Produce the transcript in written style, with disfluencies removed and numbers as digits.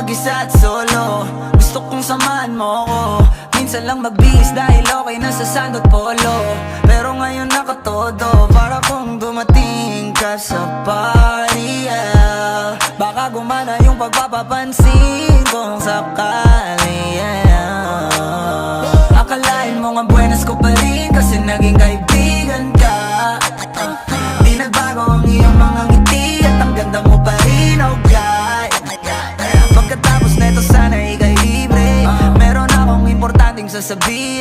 mag-isa at solo. Gusto kong samahan mo ko. Minsan lang magbihis dahil okay na sa sand at polo. Pero ngayon nakatodo, para kung dumating ka sa party, yeah. Baka gumana yung pagpapapansin kung sakali, yeah. Akalain mo nga buenas ko pa rin kasi naging kaibigan ka. Di nagbago ang iyong mga ngiti at ang ganda mo pa rin, oh God. Pagkatapos neto sana ika'y libre. Meron akong importanteng sasabihin.